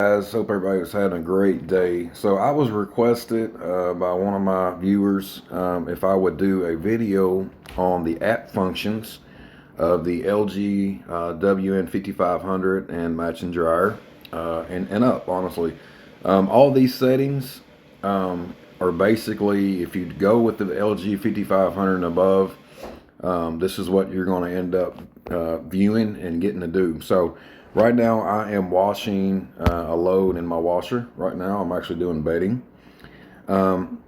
Guys, hope everybody was having a great day. So I was requested by one of my viewers if I would do a video on the app functions of the LG WM5500 and matching dryer and up, honestly. All these settings are basically, if you go with the LG 5500 and above, this is what you're going to end up viewing and getting to do. So right now I am washing a load in my washer. Right now I'm actually doing bedding. From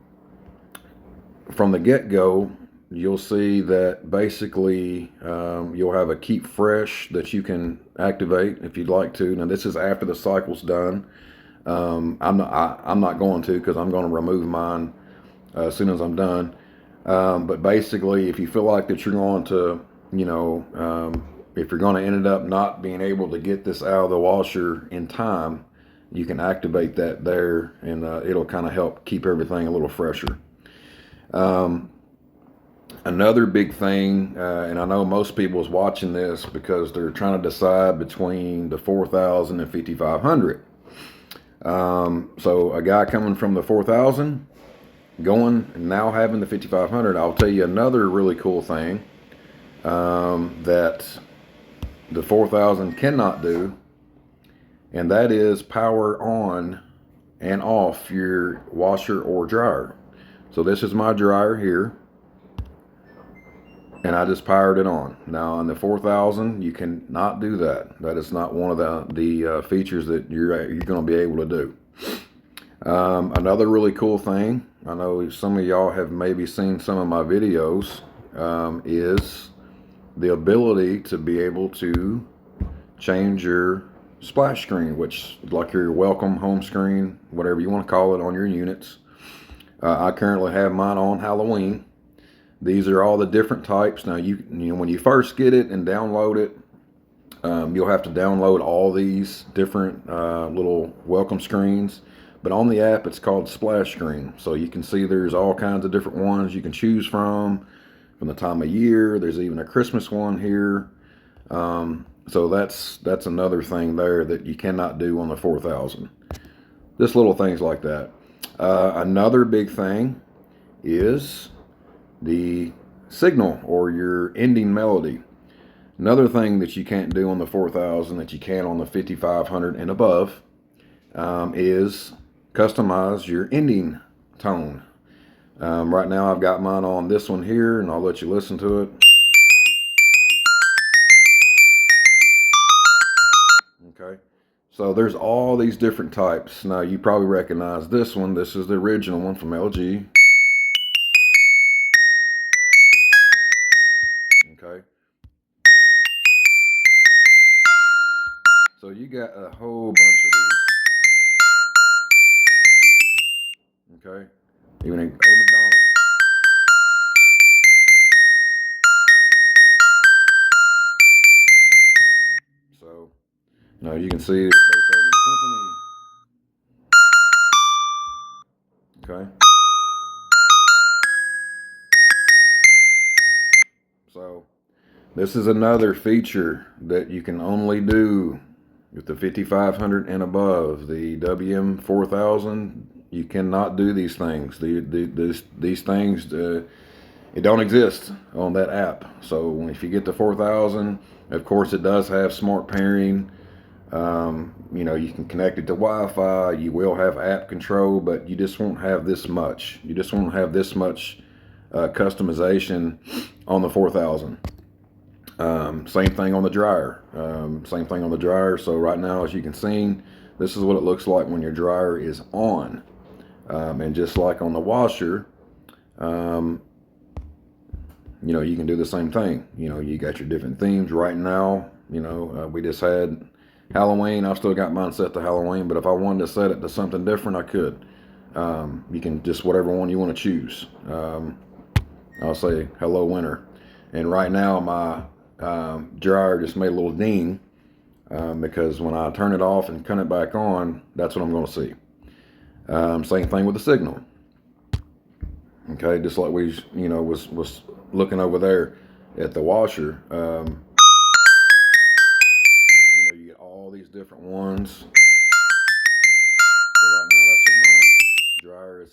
the get-go, you'll see that basically you'll have a KeepFresh that you can activate if you'd like to. Now this is after the cycle's done. I'm not going to, because I'm going to remove mine as soon as I'm done. But basically, if you feel like that you're going to, if you're going to end up not being able to get this out of the washer in time, you can activate that there, and it'll kind of help keep everything a little fresher. Another big thing, and I know most people is watching this because they're trying to decide between the 4000 and 5500. So a guy coming from the 4000 going and now having the 5500, I'll tell you another really cool thing that the 4000 cannot do, and that is power on and off your washer or dryer. So this is my dryer here, and I just powered it on. Now on the 4000 you cannot do that. That is not one of the features that you're going to be able to do. Another really cool thing, I know some of y'all have maybe seen some of my videos, is the ability to be able to change your splash screen, which like your welcome home screen, whatever you want to call it, on your units. I currently have mine on Halloween. These are all the different types. Now you know when you first get it and download it, you'll have to download all these different little welcome screens. But on the app, it's called Splash Screen. So you can see there's all kinds of different ones you can choose from the time of year. There's even a Christmas one here. So that's another thing there that you cannot do on the 4000. Just little things like that. Another big thing is the signal or your ending melody. Another thing that you can't do on the 4000 that you can on the 5500 and above is customize your ending tone. Right now I've got mine on this one here, and I'll let you listen to it. Okay, so there's all these different types. Now you probably recognize this one. This is the original one from LG. Okay, so you got a whole bunch of these. Okay, even in Old McDonald. So now you can see Beethoven Symphony. Okay, so this is another feature that you can only do with the 5500 and above. The WM4000, you cannot do these things. These things, it don't exist on that app. So if you get the 4000, of course it does have smart pairing. You can connect it to Wi-Fi. You will have app control, but you just won't have this much. You just won't have this much customization on the 4000. Same thing on the dryer. Same thing on the dryer. So right now, as you can see, this is what it looks like when your dryer is on. And just like on the washer, you can do the same thing. You got your different themes right now. We just had Halloween. I've still got mine set to Halloween, but if I wanted to set it to something different, I could. You can just whatever one you want to choose. I'll say Hello Winter. And right now my dryer just made a little ding because when I turn it off and turn it back on, that's what I'm going to see. Same thing with the signal. Okay, just like we was looking over there at the washer. You get all these different ones.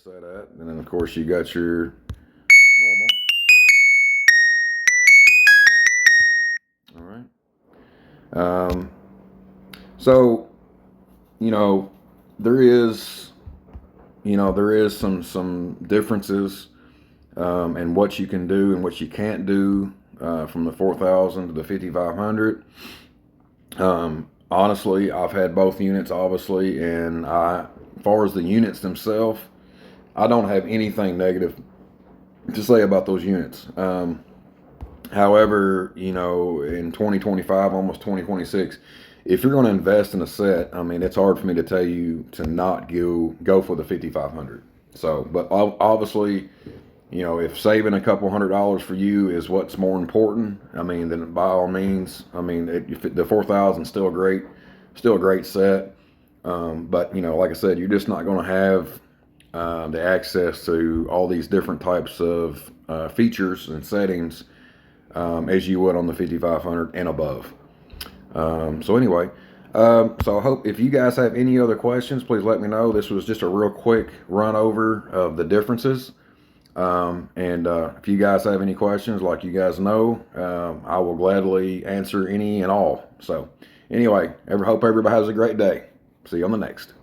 this set at. And then of course you got your normal. All right. So, you know, there is, some differences in what you can do and what you can't do from the 4000 to the 5500. Honestly, I've had both units, obviously, and as far as the units themselves, I don't have anything negative to say about those units. However, in 2025, almost 2026, if you're going to invest in a set, I mean, it's hard for me to tell you to not go for the 5500. So, but obviously, if saving a couple $100 for you is what's more important, I mean, then by all means, I mean, the 4000 is still a great set. But like I said, you're just not going to have the access to all these different types of features and settings as you would on the 5500 and above. So anyway, so I hope if you guys have any other questions, please let me know. This was just a real quick run over of the differences. And if you guys have any questions, like you guys know, I will gladly answer any and all. So anyway, hope everybody has a great day. See you on the next.